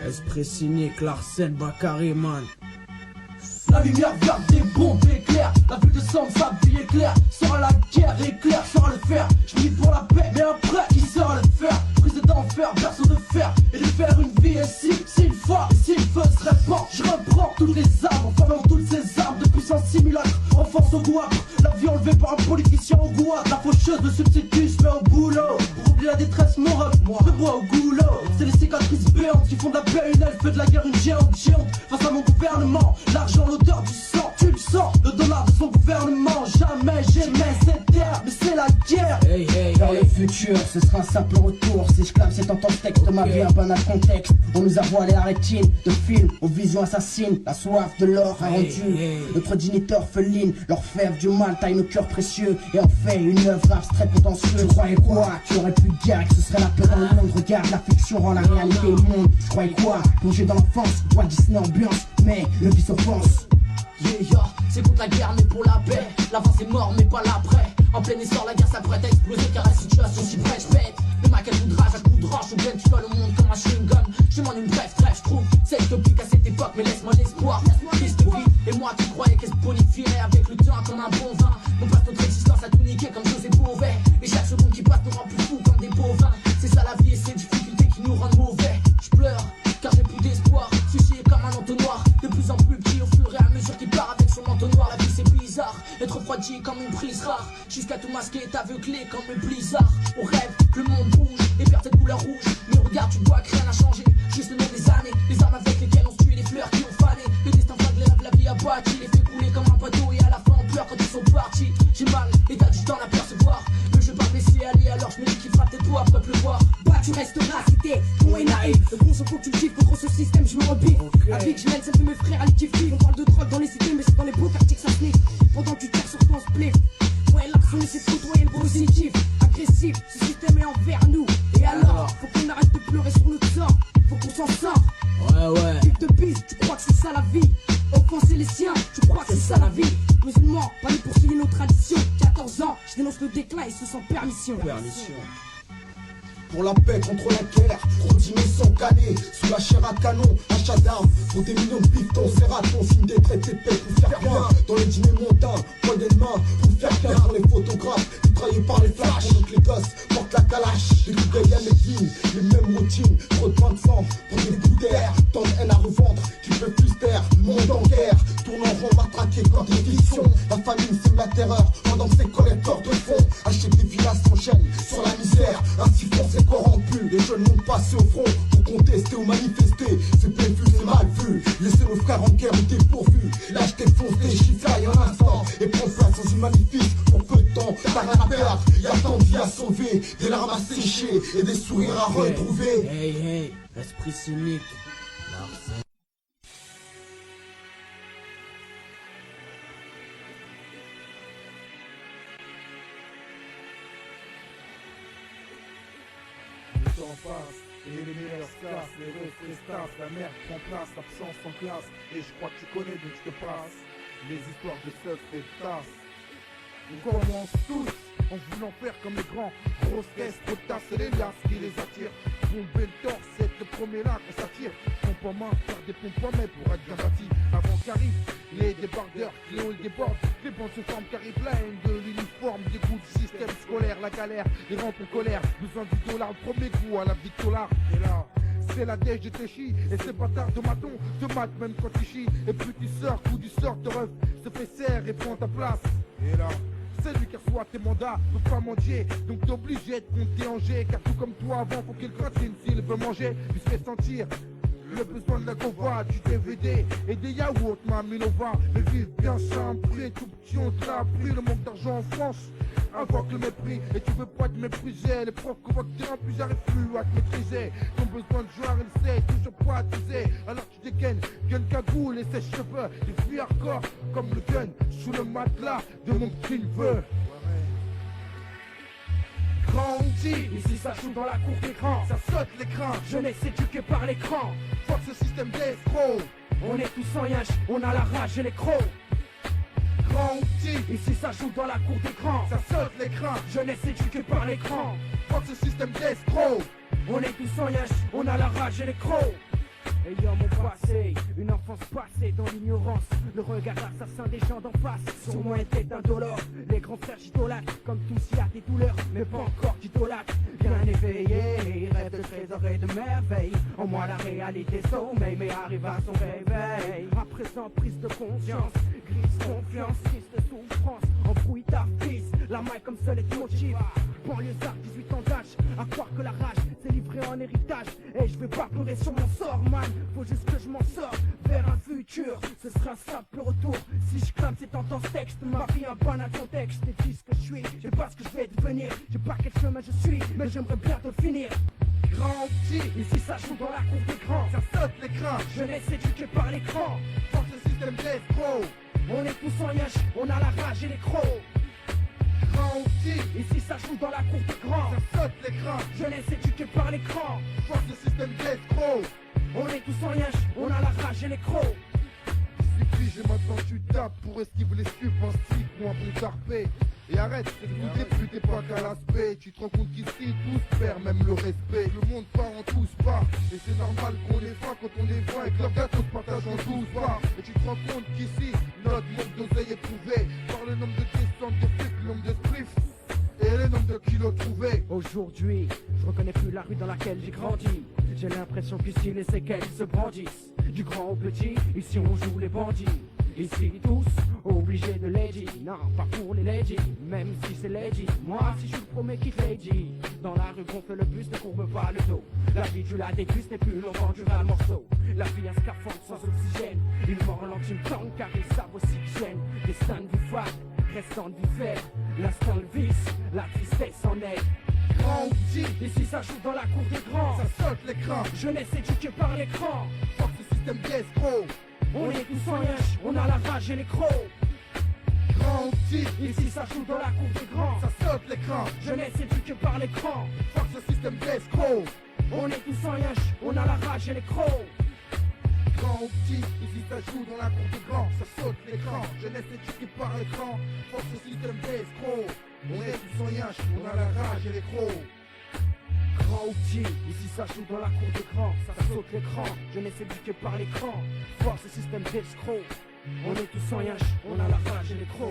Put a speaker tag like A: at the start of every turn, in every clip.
A: Esprit cynique, Larsen, Bakary, man.
B: La lumière verte des bombes éclair. La ville de sang, sa vie est claire. Sera la guerre, éclair, sera le fer. Je vis pour la paix, mais après, qui sera le fer? Prise d'enfer, berceau de fer. Et de faire une vie ainsi, s'il faut, si le feu se répand. Je reprends toutes les armes, en formant toutes ces armes de puissance simulacre. Enfance au goitre, la vie enlevée par un politicien au goitre. La faucheuse de substitut se met au boulot. Pour oublier la détresse morale, moi, je bois au goulot. C'est les cicatrices béantes qui font de la paix une elfe, fait de la guerre une géante. Face à mon gouvernement, l'argent, l'odeur du sang, tu le sens. Le dollar de son gouvernement, jamais j'aimais cette terre, mais c'est la guerre.
C: Dans le futur, ce sera un simple retour. Si je clame, c'est en ton texte, ma vie un banal contexte. On nous a voilé la rétine de films aux visions assassines. La soif de l'or a rendu notre dignité orpheline. L'orfèvre du mal taille nos cœurs précieux et en fait une œuvre abstraite potentieuse. Tu croyais quoi? Tu aurais pu dire que ce serait la paix dans le monde. Regarde, la fiction rend la réalité immonde. Tu croyais quoi? Plonger dans l'enfance, Walt Disney ambiance, mais le vice offense.
B: C'est contre la guerre mais pour la paix. L'avant c'est mort mais pas l'après. En plein essor la guerre s'apprête à exploser car la situation s'y prête. Je pète le mac à coup de rage, à coup de range. Ou bien tu vois le monde comme un chewing gum. Je demande une brève trêve, je trouve c'est utopique à cette époque. Mais laisse-moi l'espoir, triste vie. Et moi qui croyais qu'elle se bonifierait avec le temps comme un bon vin. On passe notre existence à tout niquer comme José Beauvais. Et chaque seconde qui passe nous rend plus fous comme des bovins. C'est ça la vie et ces difficultés qui nous rendent mauvais. Je pleure car j'ai plus d'espoir. Sujet comme un entonnoir, de plus en plus petit au fur et à mesure qu'il part avec son entonnoir. La vie c'est bizarre, être refroidi comme une prise rare. Jusqu'à tout masquer, est aveuglé comme le blizzard. On rêve que le monde bouge et perd cette couleur rouge. Mais regarde, tu vois que rien n'a changé. Juste le nom des années, les armes avec lesquelles on se tue, les fleurs qui ont fané. Le destin flingue les rêves, la vie abattu. Les fait couler comme un bateau et à la fin on pleure quand ils sont partis. J'ai mal et t'as du temps à percevoir. Le jeu pas me laisser aller alors je me dis qu'il fera peut-être toi après pleuvoir. Bah tu resteras si t'es con et naïf. Le gros faut que tu le kiffes, contre ce système je me rebiffe. La vie que je mène, celle de mes frères à l'itifi. On parle de drogue dans les cités mais c'est dans les beaux quartiers que ça sniffe. Pendant que tu tires sur ton spliff. Ouais l'action c'est de côtoyer le positif. Agressif, ce système est envers nous. Et alors, faut qu'on arrête de pleurer sur notre sort. Faut qu'on s'en sorte.
A: Ouais.
B: Vive de bise, tu crois que c'est ça la vie? Offenser les siens, tu crois que c'est ça la vie? Musulmans, pas nous poursuivre nos traditions. 14 ans, je dénonce le déclin et ce sans permission.
D: Pour la paix contre la guerre, trop d'innocents calés sous la chair à canon, achat d'armes pour des millions de pistons, serratons, signe des traités de paix pour faire bien dans les dîners montains, point des mains pour faire bien pour les photographes, mitraillés par les flashs, pendant que les gosses portent la calache, les coups gaillants et dignes, les mêmes routines, trop de pain de sang pour des bouts d'air, tant de haine à revendre qui peut plus taire, le monde en guerre, tourne en rond matraqué comme des fictions, la famine c'est la terreur, pendant que ces collecteurs de fonds achètent des villas sans chaîne sur la misère, ainsi font c'est corrompu, les jeunes n'ont passé au front pour contester ou manifester, c'est bien vu, c'est mal vu, laissez nos frères en guerre ou dépourvus, lâche tes fonces, des chiffrailles en instant, et prends place dans une magnifique pour peu de temps, t'as rien à perdre, y'a tant de vies à sauver, des larmes à sécher et des sourires à retrouver.
A: Hey, esprit cynique, Larsen.
E: Le temps passe, et les meilleurs se cassent, les reflets staffent, la merde prend place, l'absence en classe, et je crois que tu connais donc je te passe, les histoires de seuf et de tasse. On commence tous en voulant faire comme les grands, grosse caisse, trop de tasses et les liasses qui les attirent, bomber le torse, être le premier là qu'on s'attire, pompe en main, faire des pompes en main pour être bien bâti, avant qu'arrivent les débardeurs, Cléo le déborde, les bandes se forment qu'arrive la haine de l'uniforme, des goûts du système scolaire, la galère, les rampes en colère, besoin du dollar, le premier coup à la vie de dollar, et là, c'est la dèche de Téchi, et ces bâtards de maton, te matent même quand tu chies, et plus tu sors, coup du sort te ref, se fait serre et prend ta place, et là, c'est lui qui reçoit tes mandats, peut pas mendier, donc t'es obligé de compter en G, car tout comme toi avant, faut qu'il gratine s'il veut manger, puis se fait sentir le besoin de la gova, du DVD et des yaourts, ma Milova. Mais vive bien simple, tout petit on te l'a appris, le manque d'argent en France invoque le mépris, et tu veux pas te mépriser, les profs convoquent terrain, puis j'arrive plus à te maîtriser, ton besoin de joueur il sait, toujours pas attisé, alors tu dégaines, gun cagoule et sèche-cheveux, des filles hardcore, comme le gun, sous le matelas de mon petit neveu. Grand outil, ici ça joue dans la cour d'écran, ça saute l'écran, jeunesse éduquée par l'écran, fuck ce système d'escrocs, on est tous en yinche, on a la rage et les crocs. Grand outil, ici ça joue dans la cour d'écran, ça saute l'écran, jeunesse éduquée par l'écran, fuck ce système d'escrocs,
F: On est tous en yèche, on a la rage et les crocs. Ayant mon passé, une enfance passée dans l'ignorance. Le regard assassin des gens d'en face sur moi était indolore. Les grands frères j'idolâtre, comme tous il y a des douleurs, mais pas encore d'idolâtre. Bien éveillé, rêve de trésors et de merveilles. En moi la réalité sommeil, mais arrive à son réveil. À présent prise de conscience, grise confiance, triste souffrance. Embrouille ta fils, la maille comme seul est motive. Banlieusard, 18 ans d'âge, à croire que la rage c'est livré en héritage. Et je vais pas pleurer sur mon sort, man. Faut juste que je m'en sors vers un futur. Ce sera un simple retour. Si je clame c'est en temps texte. Ma vie un banal contexte. Et dis ce que je suis, je sais pas ce que je vais devenir. Je sais pas quel chemin je suis, mais j'aimerais bientôt le finir. Grand petit, ici ça joue dans la cour des grands. Ça saute l'écran, jeunesse éduquée par l'écran. Force le système d'escroc. On est tous en yèche, on a la rage et les crocs. Grand petit, ici ça joue dans la cour des grands. Ça saute l'écran, jeunesse éduquée par l'écran. Force le système d'escroc. On est tous en yèche, on a la rage et les crocs.
E: J'ai maintenant tu tapes pour esquiver les stups, un stick ou un bon tarpé. Et arrête, c'est tout des plus, t'es pas qu'à l'aspect. Tu te rends compte qu'ici tous perdent même le respect. Le monde part en tous parts. Et c'est normal qu'on est fin quand on est vrai. Et que leur gâteau se partage en 12 parts. Et tu te rends compte qu'ici, notre manque d'oseille est prouvé par le nombre de descentes de flics, le nombre de spliffs et le nombre de kilos trouvés.
F: Aujourd'hui, je reconnais plus la rue dans laquelle j'ai grandi. J'ai l'impression qu'ici les séquelles se brandissent. Du grand au petit, ici on joue les bandits. Ici tous obligés de lady. Non, pas pour les ladies, même si c'est lady. Moi si je vous promets qu'il lady. Dans la rue gonfle le bus, ne courbe pas le dos. La vie tu la dégustes et plus longtemps durera le morceau. La vie un scaphandre sans oxygène. Ils m'en ralentit une tangue car ils savent aussi qu'ils gênent. Des stands du fat, restant du fer. L'instant le vice, la tristesse en aide. Grand petit, ici ça joue dans la cour des grands.
E: Ça saute l'écran,
F: Jeunesse éduquée par l'écran.
E: force le système d'escroc.
F: On est tous en yèche, on a la rage et les crocs.
E: Grand petit,
F: Ici ça joue dans la cour des grands.
E: ça saute l'écran,
F: Jeunesse éduquée par l'écran.
E: force le système d'escroc.
F: On est tous en yèche, on a la rage et les crocs.
E: Grand ou petit, ici ça joue dans la cour des grands, ça saute l'écran, jeunesse éduquée par l'écran, force le système d'escroc. On est tous en yèche, on a la rage et les crocs.
F: Grand ou petit, ici ça joue dans la cour des grands. Ça saute l'écran, jeunesse éduquée par l'écran. Force le système d'escroc. On est tous en yèche, on a la rage et les crocs.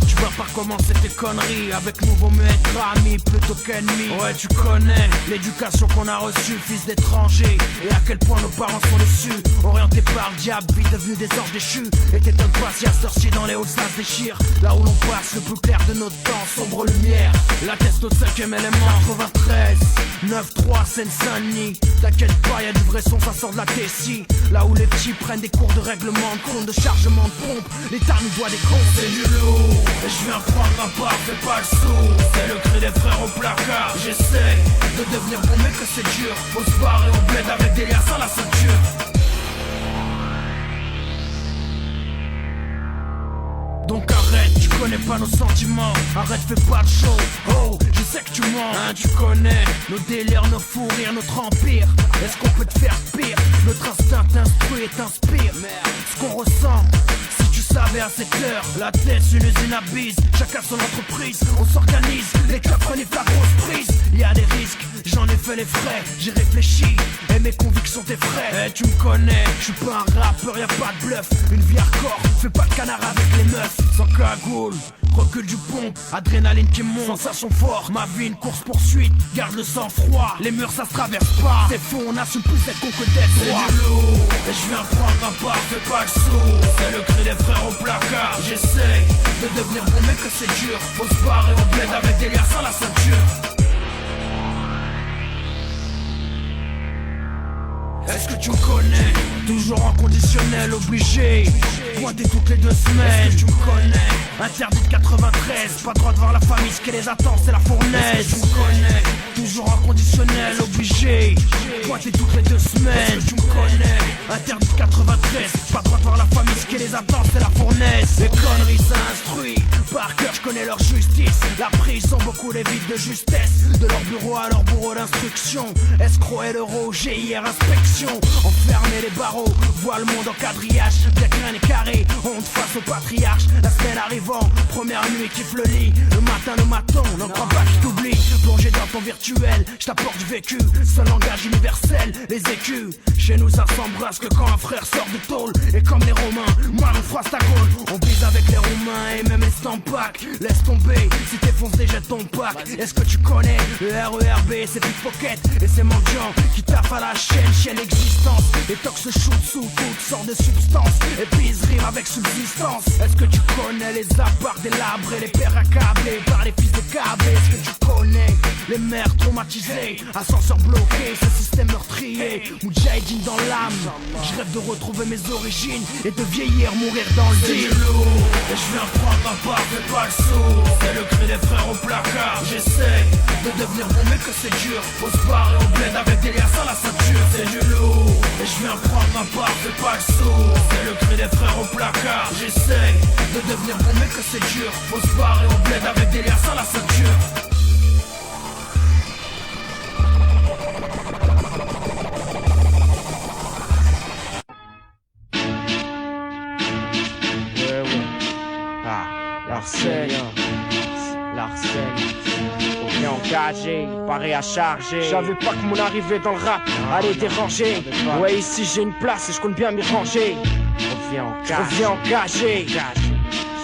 A: Tu vas pas commencer tes conneries. Avec nous vaut mieux être amis plutôt qu'ennemis. Ouais tu connais l'éducation qu'on a reçue. Fils d'étrangers, et à quel point nos parents sont déçus. Orientés par le diable, vie devenus des anges déchus. Et t'étonnes pas si à sorcier dans les halls ça se déchire. Là où l'on passe le plus clair de notre temps, sombre lumière. La teste au 5ème élément, 93 9-3 Seine-Saint-Denis. T'inquiète pas, y'a du vrai son, ça sort de la Tessie. Là où les petits prennent des cours de règlement de compte, de chargement de pompe. L'État nous doit des comptes. C'est du lourd, et je viens prendre ma part, fais pas le sourd. C'est le cri des frères au placard. J'essaie de devenir bon mais que c'est dur. Faut se barrer au bled avec des liasses à la ceinture. Donc arrête, tu connais pas nos sentiments. Arrête, fais pas de show. Oh, je sais que tu mens, hein, tu connais nos délires, nos fous rires, notre empire. Est-ce qu'on peut te faire pire? Notre instinct t'instruit et t'inspire. Ce qu'on ressent, si tu savais à cette heure. La tête, une usine à bise, chacun son entreprise. On s'organise, les clubs reniflent la grosse prise. Y a des risques, j'en ai fait les frais. J'ai réfléchi, et mes convictions t'effraient. Eh, tu me connais, je suis pas un rappeur, y'a pas de bluff. Une vie hardcore, fais pas de canard avec les meufs. Sans cagoule, recul du pompe, adrénaline qui monte, sensation forte. Ma vie une course poursuite, garde le sang froid. Les murs ça se traverse pas, c'est faux, on assume plus d'être qu'on que d'être froid. C'est du lourd, et je viens prendre ma part, fais pas le sourd. C'est le cri des frères au placard. J'essaye de devenir bon mais que c'est dur. Faut se barrer au bled avec des liasses à la ceinture. Est-ce que tu me connais? Toujours en conditionnel, obligé. Pointer toutes les 2 semaines. Est-ce que tu me connais? Interdit de 93. Pas droit de voir la famille, ce qui les attend c'est la fournaise. Est-ce que tu me connais? Toujours en conditionnel, obligé. Pointer toutes les 2 semaines. Est-ce que tu me connais? Interdit de 93. Pas droit de voir la famille, ce qui les attend c'est la fournaise. Les conneries ça instruit. Par cœur je connais leur justice. La prison beaucoup les vides de justesse. De leur bureau à leur bureau d'instruction. Escroc et l'euro, GIR inspection. Enfermer les barreaux, vois le monde en quadrillage. Bien que rien n'est carré. carré, honte face au patriarche. La semaine arrivant, première nuit kiffe le lit. Le matin, le maton, n'en crois pas que je t'oublie. Plongé dans ton virtuel, je t'apporte du vécu. Seul langage universel, les écus. Chez nous ça s'embrasse que quand un frère sort de tôle. Et comme les Romains, moi on froisse ta gaule. On bise avec les Romains et même les Stampac. Laisse tomber, si t'es foncé jette ton pack. Est-ce que tu connais le RERB, c'est pickpocket et c'est mendiant qui tape à la chaîne existence. Et tox se shoot sous toutes sortes de substances. Et bise rime avec subsistance. Est-ce que tu connais les apparts délabrés, les pères accablés par les fils de câblés? Est-ce que tu connais les mères traumatisées, ascenseurs bloqués, ce système meurtrier? Moudjahidine dans l'âme, je rêve de retrouver mes origines et de vieillir, mourir dans le deal. C'est lourd, et je viens prendre un part, fais pas le sourd. C'est le cri des frères au placard, j'essaie de devenir bon mais que c'est dur. Faut se barrer au bled avec des liasses à la ceinture. C'est du lourd, et je viens prendre un part, fais pas le sourd. C'est le cri des frères au placard, j'essaie de devenir bon mais que c'est dur. Faut se barrer au bled avec des liasses à la ceinture.
F: Larcène, on est engagé, paré à charger. J'avais pas que mon arrivée dans le rap allait déranger. Ouais, ici j'ai une place et je compte bien m'y ranger. Reviens engagé,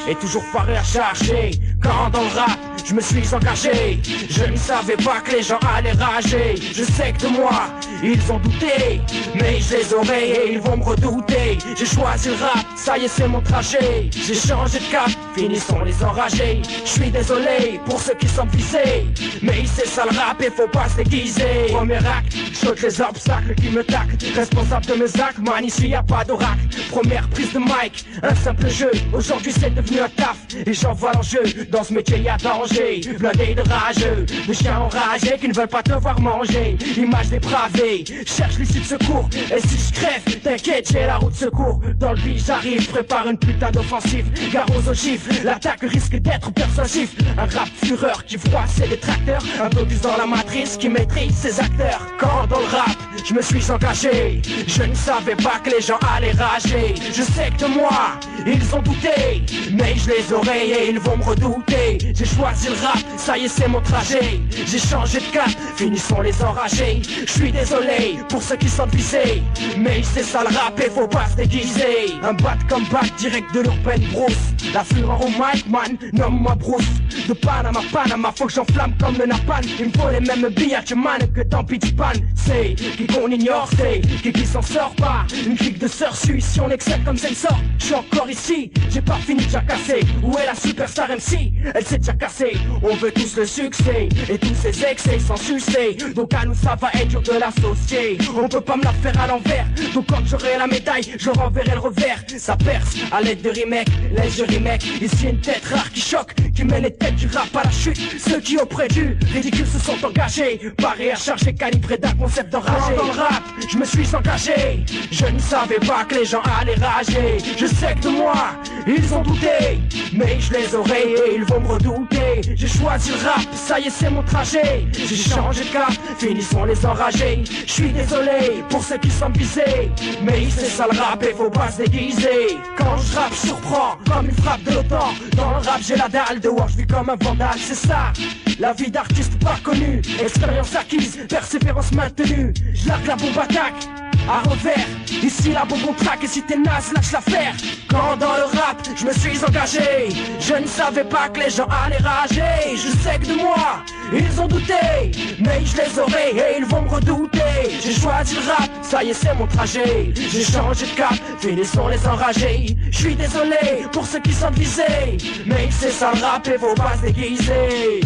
F: et toujours paré à charger. Quand dans le rap je me suis engagé, je ne savais pas que les gens allaient rager. Je sais que de moi ils ont douté, mais je les aurai et ils vont me redouter. J'ai choisi le rap, ça y est c'est mon trajet. J'ai changé de cap, finissons les enragés. Je suis désolé pour ceux qui sont visés, mais c'est ça le rap et faut pas se déguiser. Premier acte, saute les obstacles qui me tactent. Responsable de mes actes, man ici y a pas d'oracle. Première prise de mic, un simple jeu. Aujourd'hui c'est devenu un taf et j'en vois l'enjeu. Dans ce métier y a danger, blindé de rageux, de chiens enragés qui ne veulent pas te voir manger. Image dépravée, cherche l'issue de secours. Et si je crève, t'inquiète j'ai la route secours. Dans le beat j'arrive, prépare une putain d'offensive. Gare aux ogives, l'attaque risque d'être persuasif. Un rap fureur qui froisse ses détracteurs, un peu plus dans la matrice qui maîtrise ses acteurs. Quand dans le rap, je me suis engagé, je ne savais pas que les gens allaient rager. Je sais que de moi, ils ont douté, mais je les aurai et ils vont me redouter. J'ai choisi le rap, ça y est c'est mon trajet. J'ai changé de cap, finissons les enragés. Je suis désolé pour ceux qui sont visés, mais c'est ça le rap et faut pas se déguiser. Un bat comme bat direct de l'urban brousse. La fureur au mic man, nomme-moi Bruce. De Panama, faut que j'enflamme comme le napalm. Il me faut les mêmes billets man que dans Pitch Pan. C'est qui qu'on ignore, c'est qui s'en sort pas. Une clique de sœurs suisse, si on excelle comme Sensor. Je suis encore ici, j'ai pas fini de jacasser. Où est la superstar MC? Elle s'est déjà cassée. On veut tous le succès et tous ces excès sans succès. Donc à nous ça va être dur de l'associer. On peut pas me la faire à l'envers. Donc quand j'aurai la médaille, je renverrai le revers. Ça perce à l'aide de remake, l'aide de remake. Ici une tête rare qui choque, qui met les têtes du rap à la chute. Ceux qui auprès du ridicule se sont engagés, parés à charger, calibré d'un concept d'enragé. Dans le rap, je me suis engagé, je ne savais pas que les gens allaient rager. Je sais que de moi, ils ont douté, mais je les aurai et ils vont me redouter. J'ai choisi le rap, ça y est c'est mon trajet. J'ai changé de cap, finissons les enragés. Je suis désolé pour ceux qui sont visés, mais c'est ça le rap et faut pas se déguiser. Quand je rappe, je surprends comme une frappe de l'OTAN. Dans le rap j'ai la dalle de voir, je vis comme un vandale, c'est ça. La vie d'artiste pas connu, expérience acquise, persévérance maintenue. Je largue la bombe attaque à revers, ici la bombe on traque. Et si t'es naze lâche l'affaire. Quand dans le rap je me suis engagé, je ne savais pas que les gens allaient rager. Je sais que de moi ils ont douté, mais je les aurai et ils vont me redouter. J'ai choisi le rap, ça y est c'est mon trajet. J'ai changé de cap, finissons les enragés. Je suis désolé pour ceux qui sont visés, mais c'est ça le rap et faut pas se déguiser.